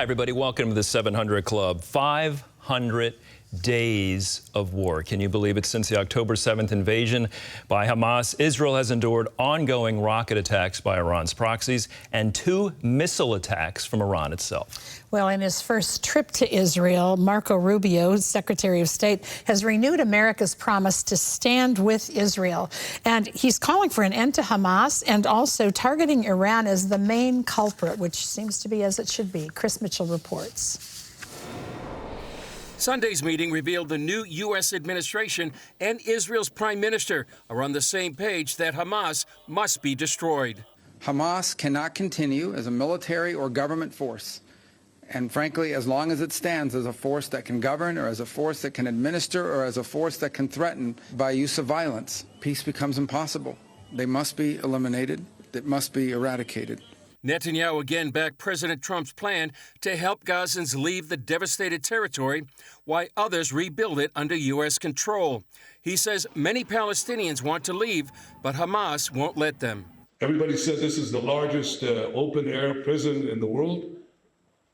Hi, everybody. Welcome to the 700 Club. 500 days of war. Can you believe it? Since the October 7th invasion by Hamas, Israel has endured ongoing rocket attacks by Iran's proxies and 2 missile attacks from Iran itself. Well, in his first trip to Israel, Marco Rubio, Secretary of State, has renewed America's promise to stand with Israel. And he's calling for an end to Hamas and also targeting Iran as the main culprit, which seems to be as it should be. Chris Mitchell reports. Sunday's meeting revealed the new U.S. administration and Israel's prime minister are on the same page that Hamas must be destroyed. Hamas cannot continue as a military or government force. And frankly, as long as it stands as a force that can govern or as a force that can administer or as a force that can threaten by use of violence, peace becomes impossible. They must be eliminated. It must be eradicated. Netanyahu again backed President Trump's plan to help Gazans leave the devastated territory while others rebuild it under U.S. control. He says many Palestinians want to leave, but Hamas won't let them. Everybody said this is the largest open-air prison in the world.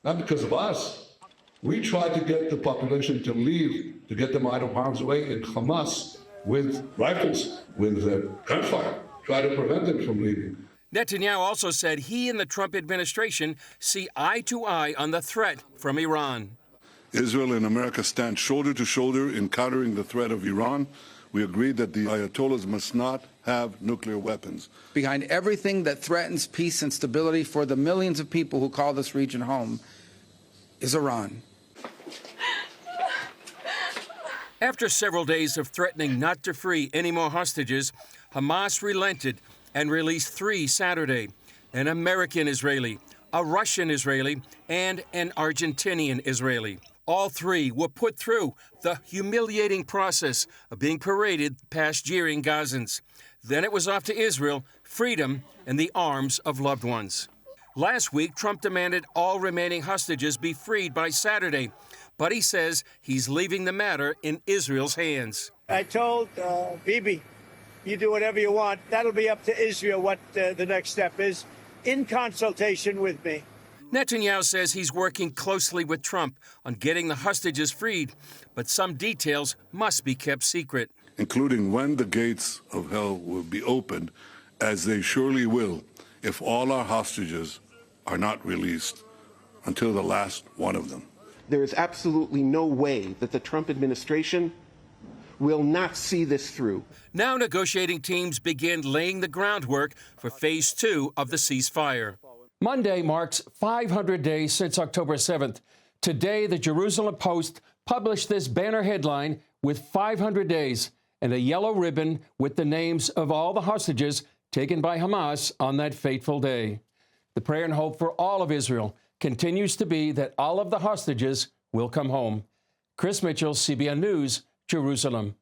Not because of us. We tried to get the population to leave, to get them out of harm's way, and Hamas, with rifles, with gunfire, tried to prevent them from leaving. Netanyahu also said he and the Trump administration see eye to eye on the threat from Iran. Israel and America stand shoulder to shoulder in countering the threat of Iran. We agreed that the Ayatollahs must not have nuclear weapons. Behind everything that threatens peace and stability for the millions of people who call this region home is Iran. After several days of threatening not to free any more hostages, Hamas relented and released 3 Saturday, an American Israeli, a Russian Israeli, and an Argentinian Israeli. All 3 were put through the humiliating process of being paraded past jeering Gazans. Then it was off to Israel, freedom, and the arms of loved ones. Last week, Trump demanded all remaining hostages be freed by Saturday, but he says he's leaving the matter in Israel's hands. I told Bibi, you do whatever you want. That'll be up to Israel what the next step is, in consultation with me. Netanyahu says he's working closely with Trump on getting the hostages freed, but some details must be kept secret. Including when the gates of hell will be opened, as they surely will if all our hostages are not released until the last one of them. There is absolutely no way that the Trump administration will not see this through. Now negotiating teams begin laying the groundwork for Phase 2 of the ceasefire. Monday marks 500 days since October 7th. Today, the Jerusalem Post published this banner headline with 500 days and a yellow ribbon with the names of all the hostages taken by Hamas on that fateful day. The prayer and hope for all of Israel continues to be that all of the hostages will come home. Chris Mitchell, CBN News, Jerusalem.